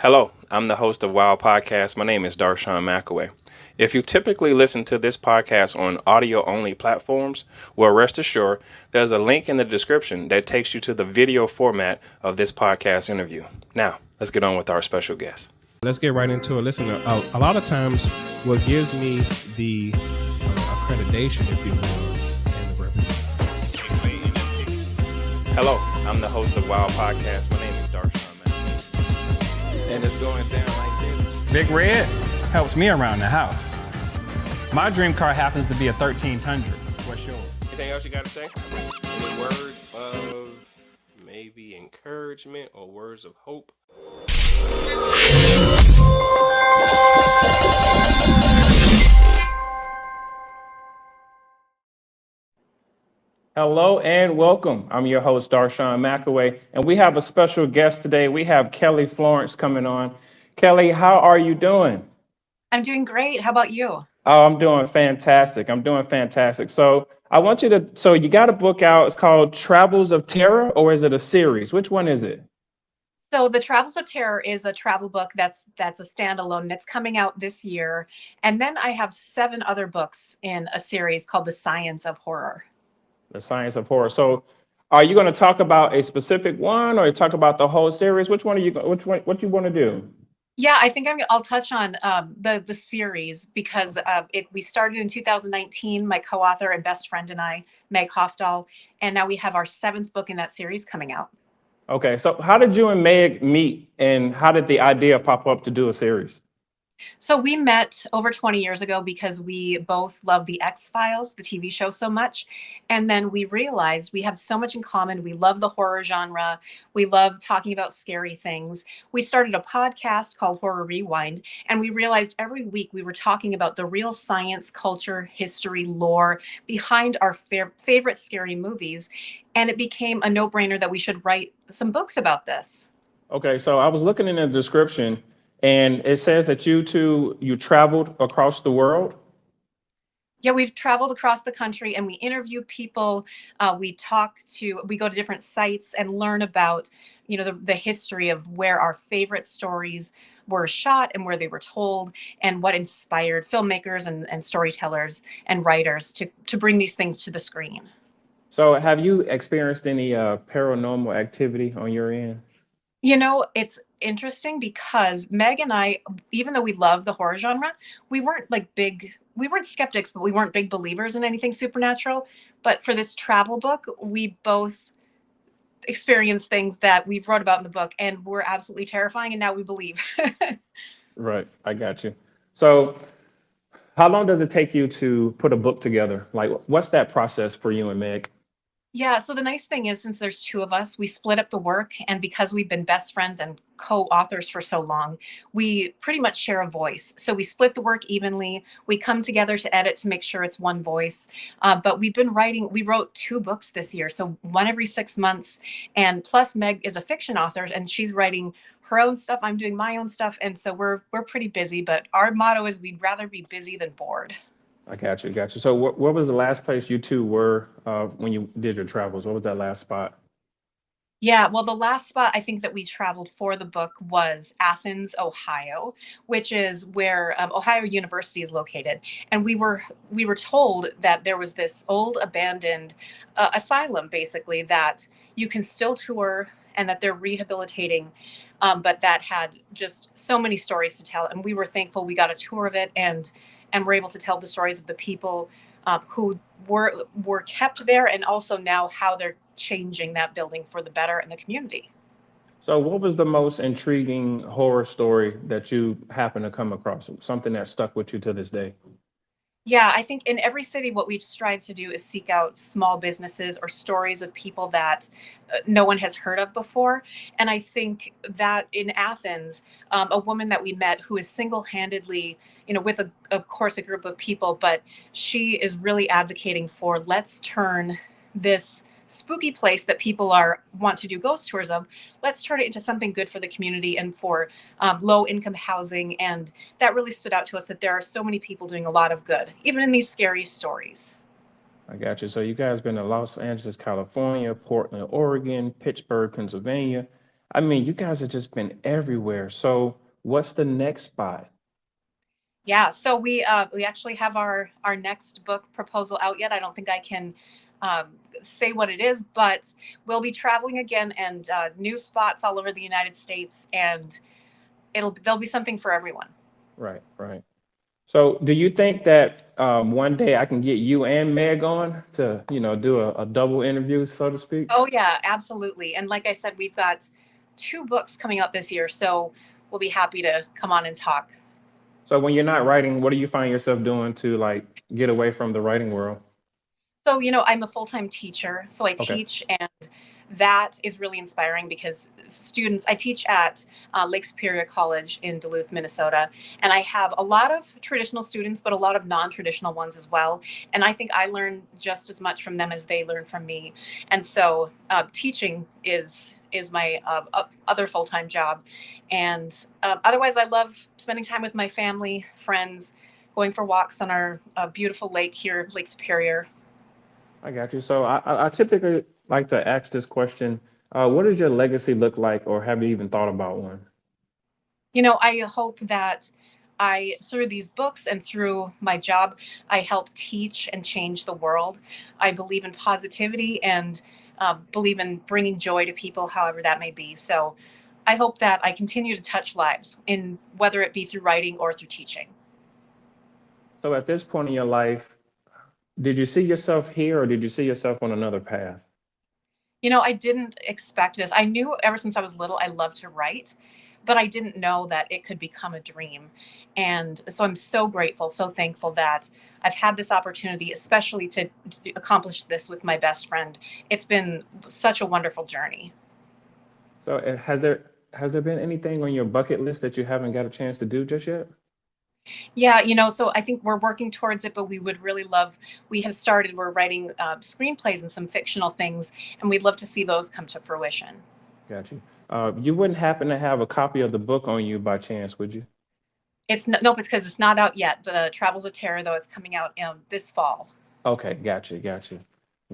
Hello, I'm the host of Podcast. My name is Darshaun McAway. If you typically listen to this podcast on audio-only platforms, well, rest assured, there's a link in the description that takes you to the video format of this podcast interview. Now, let's get on with our special guest. Let's get right into it. Listen, a lot of times what gives me the accreditation, if you will, and the representation. Hello, I'm the host of Podcast. My name is Darshaun. And it's going down like this. Big Red helps me around the house. My dream car happens to be a 1300. What's yours? Anything else you got to say? Any words of maybe encouragement or words of hope? Hello and welcome. I'm your host, Darshaun McAway, and we have a special guest today. We have Kelly Florence coming on. Kelly, how are you doing? I'm doing great. How about you? Oh, I'm doing fantastic. So I want you to, so you got a book out. It's called Travels of Terror, or is it a series? Which one is it? So the Travels of Terror is a travel book that's a standalone that's coming out this year. And then I have 7 other books in a series called The Science of Horror. The Science of Horror. So are you going to talk about a specific one or you talk about the whole series? What you want to do? Yeah, I think I'll touch on the series because we started in 2019, my co-author and best friend and I, Meg Hafdahl, and now we have our 7th book in that series coming out. Okay, so how did you and Meg meet and how did the idea pop up to do a series? So we met over 20 years ago because we both love the X-Files, the TV show, so much. And then we realized we have so much in common. We love the horror genre. We love talking about scary things. We started a podcast called Horror Rewind, and we realized every week we were talking about the real science, culture, history, lore behind our favorite scary movies. And it became a no-brainer that we should write some books about this. Okay, so I was looking in the description and it says that you traveled across the world. Yeah, we've traveled across the country and we interview people. We go to different sites and learn about, the history of where our favorite stories were shot and where they were told and what inspired filmmakers and storytellers and writers to bring these things to the screen. So have you experienced any paranormal activity on your end? It's interesting because Meg and I, even though we love the horror genre, we weren't skeptics, but we weren't big believers in anything supernatural. But for this travel book, we both experienced things that we've wrote about in the book and were absolutely terrifying. And now we believe. Right, I got you. So how long does it take you to put a book together? Like, what's that process for you and Meg? Yeah, so the nice thing is, since there's 2 of us, we split up the work. And because we've been best friends and co-authors for so long, we pretty much share a voice. So we split the work evenly. We come together to edit to make sure it's one voice. But we wrote 2 books this year. So one every 6 months. And plus Meg is a fiction author and she's writing her own stuff. I'm doing my own stuff. And so we're pretty busy, but our motto is we'd rather be busy than bored. I got you. So what was the last place you two were when you did your travels? What was that last spot? Yeah, well, the last spot I think that we traveled for the book was Athens, Ohio, which is where Ohio University is located. And we were told that there was this old abandoned asylum, basically, that you can still tour and that they're rehabilitating, but that had just so many stories to tell. And we were thankful we got a tour of it and were able to tell the stories of the people who were kept there, and also now how they're changing that building for the better in the community. So what was the most intriguing horror story that you happened to come across? Something that stuck with you to this day? Yeah, I think in every city, what we strive to do is seek out small businesses or stories of people that no one has heard of before. And I think that in Athens, a woman that we met who is single-handedly, with of course, a group of people, but she is really advocating for let's turn this spooky place that people want to do ghost tours of, let's turn it into something good for the community and for low income housing. And that really stood out to us, that there are so many people doing a lot of good, even in these scary stories. I got you. So you guys been to Los Angeles, California, Portland, Oregon, Pittsburgh, Pennsylvania. I mean, you guys have just been everywhere. So what's the next spot? Yeah, so we actually have our next book proposal out yet. I don't think I can um, say what it is, but we'll be traveling again and new spots all over the United States, and it'll there'll be something for everyone. Right, right. So do you think that one day I can get you and Meg on to, do a double interview, so to speak? Oh yeah, absolutely. And like I said, we've got two books coming out this year, so we'll be happy to come on and talk. So when you're not writing, what do you find yourself doing to like get away from the writing world? So, I'm a full time teacher. So I Okay. teach, and that is really inspiring because students, I teach at Lake Superior College in Duluth, Minnesota. And I have a lot of traditional students, but a lot of non traditional ones as well. And I think I learn just as much from them as they learn from me. And so teaching is my other full time job. And otherwise, I love spending time with my family, friends, going for walks on our beautiful lake here, Lake Superior. I got you. So I typically like to ask this question. What does your legacy look like, or have you even thought about one? I hope that through these books and through my job, I help teach and change the world. I believe in positivity and believe in bringing joy to people, however that may be. So I hope that I continue to touch lives, in whether it be through writing or through teaching. So at this point in your life, did you see yourself here, or did you see yourself on another path? I didn't expect this. I knew ever since I was little I loved to write, but I didn't know that it could become a dream. And so I'm so grateful, so thankful that I've had this opportunity, especially to accomplish this with my best friend. It's been such a wonderful journey. So has there been anything on your bucket list that you haven't got a chance to do just yet? Yeah, so I think we're working towards it, but we have started, we're writing screenplays and some fictional things, and we'd love to see those come to fruition. Got you. You wouldn't happen to have a copy of the book on you by chance, would you? It's no, nope, it's because it's not out yet. The Travels of Terror, though, it's coming out this fall. Okay, got you, got you,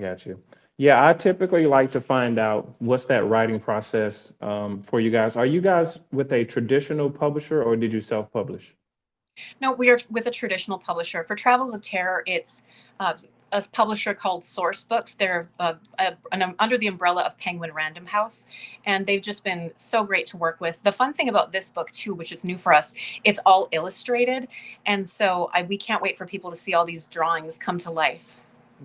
got you. Yeah, I typically like to find out what's that writing process for you guys. Are you guys with a traditional publisher, or did you self-publish? No, we are with a traditional publisher. For Travels of Terror, it's uh, a publisher called Source Books. They're under the umbrella of Penguin Random House, and they've just been so great to work with. The fun thing about this book, too, which is new for us, it's all illustrated, and so we can't wait for people to see all these drawings come to life.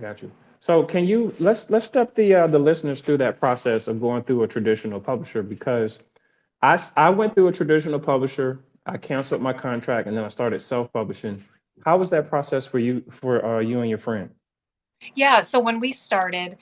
Got you. So can you let's step the listeners through that process of going through a traditional publisher, because I went through a traditional publisher, I canceled my contract, and then I started self-publishing. How was that process for you and your friend? Yeah, so when we started,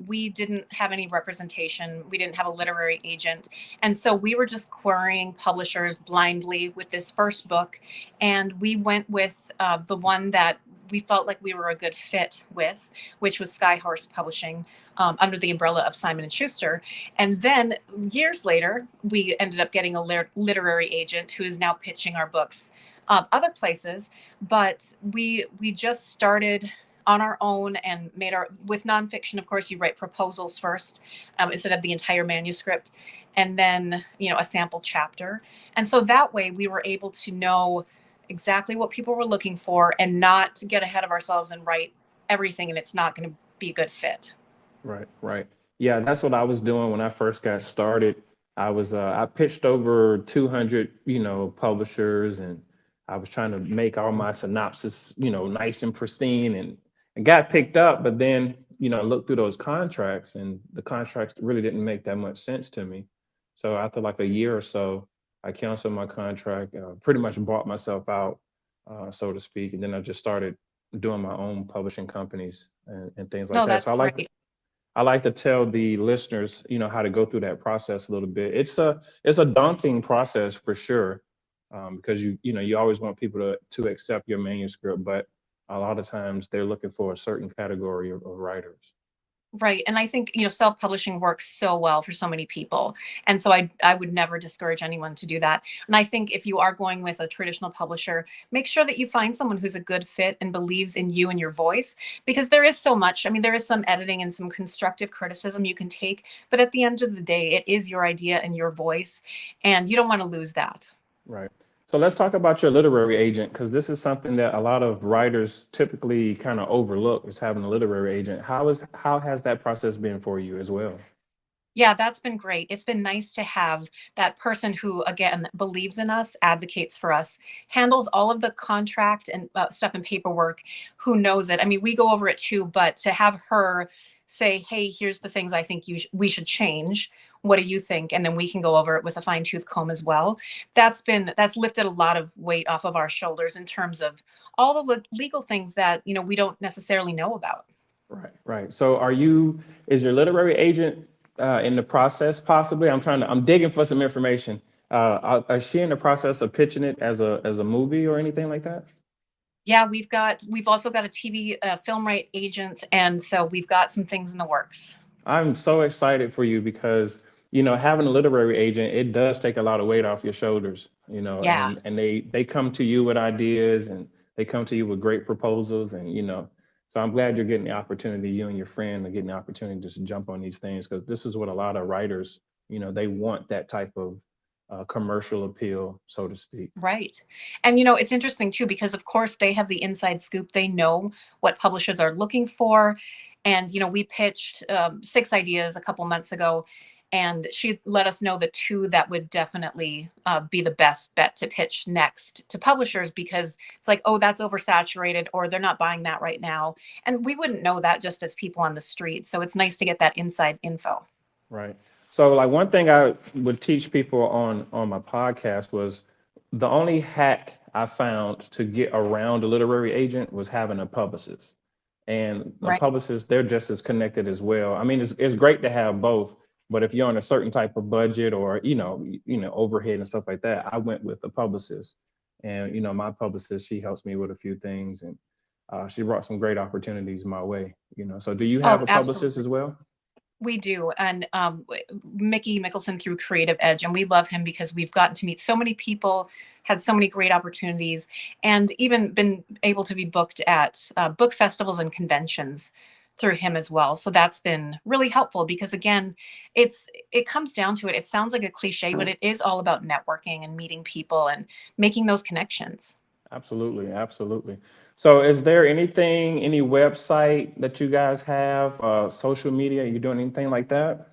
we didn't have any representation. We didn't have a literary agent. And so we were just querying publishers blindly with this first book. And we went with the one that we felt like we were a good fit with, which was Skyhorse Publishing, under the umbrella of Simon and Schuster. And then years later, we ended up getting a literary agent who is now pitching our books other places. But we just started on our own and made our with nonfiction. Of course, you write proposals first, instead of the entire manuscript, and then a sample chapter. And so that way we were able to know exactly what people were looking for and not get ahead of ourselves and write everything and it's not going to be a good fit. Right, right. Yeah, that's what I was doing when I first got started. I pitched over 200, publishers, and I was trying to make all my synopsis, nice and pristine, and got picked up. But then, I looked through those contracts, and the contracts really didn't make that much sense to me. So after like a year or so, I canceled my contract, pretty much bought myself out, so to speak, and then I just started doing my own publishing companies and things like No, that. So that's great. I like to tell the listeners, how to go through that process a little bit. It's a daunting process for sure, because you always want people to accept your manuscript, but a lot of times they're looking for a certain category of writers. Right. And I think, self-publishing works so well for so many people. And so I would never discourage anyone to do that. And I think if you are going with a traditional publisher, make sure that you find someone who's a good fit and believes in you and your voice, because there is so much. I mean, there is some editing and some constructive criticism you can take, but at the end of the day, it is your idea and your voice, and you don't want to lose that. Right. So let's talk about your literary agent, because this is something that a lot of writers typically kind of overlook, is having a literary agent. How has that process been for you as well? Yeah, that's been great. It's been nice to have that person who, again, believes in us, advocates for us, handles all of the contract and stuff and paperwork, who knows it. I mean, we go over it too, but to have her say, hey, here's the things I think we should change. What do you think? And then we can go over it with a fine tooth comb as well. That's lifted a lot of weight off of our shoulders in terms of all the legal things that, we don't necessarily know about. Right, right. So is your literary agent in the process possibly? I'm digging for some information. Is she in the process of pitching it as a movie or anything like that? Yeah, we've also got a TV film right agent, and so we've got some things in the works. I'm so excited for you because, having a literary agent, it does take a lot of weight off your shoulders, Yeah, and they come to you with ideas, and they come to you with great proposals, and, so I'm glad you're getting the opportunity, you and your friend are getting the opportunity to just jump on these things, because this is what a lot of writers, they want that type of commercial appeal, so to speak. right. And it's interesting too, because of course they have the inside scoop. They know what publishers are looking for. And we pitched 6 ideas a couple months ago, and she let us know the two that would definitely be the best bet to pitch next to publishers, because it's like, oh, that's oversaturated, or they're not buying that right now. And we wouldn't know that just as people on the street. So it's nice to get that inside info. Right. So like one thing I would teach people on my podcast was the only hack I found to get around a literary agent was having a publicist. And a Right. publicist, they're just as connected as well. I mean, it's great to have both, but if you're on a certain type of budget or, overhead and stuff like that, I went with a publicist. And, my publicist, she helps me with a few things, and she brought some great opportunities my way, So do you have Oh, a publicist absolutely. as well? We do. And Mickey Mickelson through Creative Edge. And we love him because we've gotten to meet so many people, had so many great opportunities, and even been able to be booked at book festivals and conventions through him as well. So that's been really helpful, because again, it comes down to it. It sounds like a cliche, but it is all about networking and meeting people and making those connections. Absolutely, absolutely. So, is there any website that you guys have, social media? Are you doing anything like that?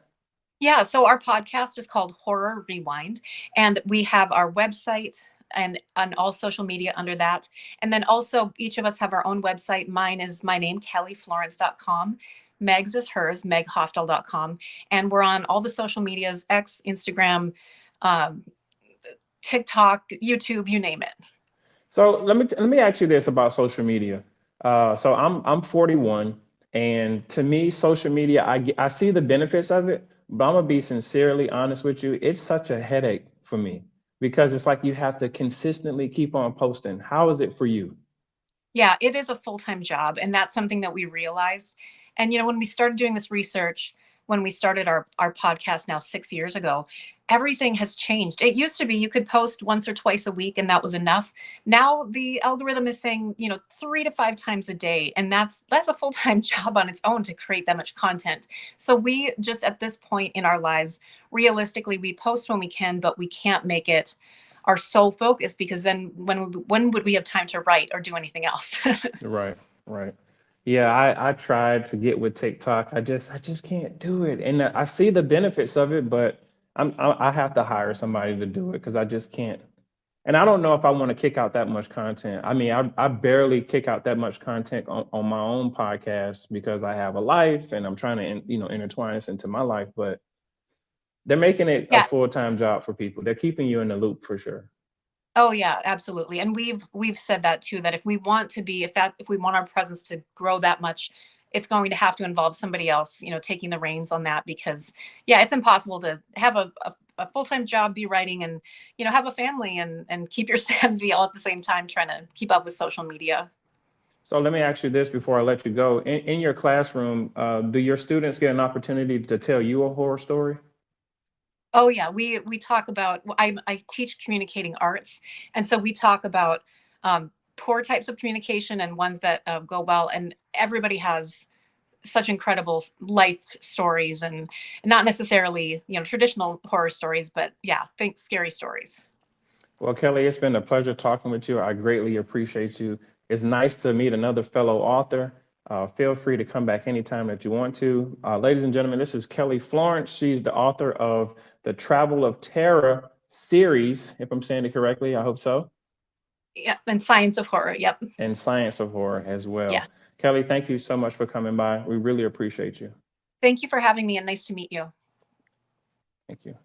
Yeah, so our podcast is called Horror Rewind, and we have our website and on all social media under that. And then also each of us have our own website. Mine is my name, kellyflorence.com. Meg's is hers, meghafdahl.com. And we're on all the social medias, X, Instagram, um, TikTok, YouTube, you name it. So let me ask you this about social media. So I'm 41, and to me, social media, I see the benefits of it, but I'm gonna be sincerely honest with you. It's such a headache for me because it's like you have to consistently keep on posting. How is it for you? Yeah, it is a full-time job, and that's something that we realized. And when we started doing this research, when we started our podcast now 6 years ago, everything has changed. It used to be you could post once or twice a week and that was enough. Now the algorithm is saying, 3 to 5 times a day, and that's a full-time job on its own to create that much content. So we just, at this point in our lives, realistically, we post when we can, but we can't make it our sole focus, because then when would we have time to write or do anything else? Right, right. Yeah, I tried to get with TikTok. I just can't do it. And I see the benefits of it, but I have to hire somebody to do it because I just can't. And I don't know if I want to kick out that much content. I mean, I barely kick out that much content on my own podcast because I have a life and I'm trying to, intertwine this into my life, but they're making it a Yeah. full-time job for people. They're keeping you in the loop for sure. Oh yeah, absolutely. And we've said that too, that if we want to be, if we want our presence to grow that much, it's going to have to involve somebody else, taking the reins on that, because yeah, it's impossible to have a full-time job, be writing, and have a family and keep your sanity all at the same time, trying to keep up with social media. So let me ask you this before I let you go. In your classroom, do your students get an opportunity to tell you a horror story? Oh yeah, we talk about. I teach communicating arts, and so we talk about poor types of communication and ones that go well. And everybody has such incredible life stories, and not necessarily traditional horror stories, but yeah, think scary stories. Well, Kelly, it's been a pleasure talking with you. I greatly appreciate you. It's nice to meet another fellow author. Feel free to come back anytime that you want to. Ladies and gentlemen, this is Kelly Florence. She's the author of the Travel of Terror series, if I'm saying it correctly. I hope so. Yeah, and Science of Horror. Yep. And Science of Horror as well. Yes. Kelly, thank you so much for coming by. We really appreciate you. Thank you for having me, and nice to meet you. Thank you.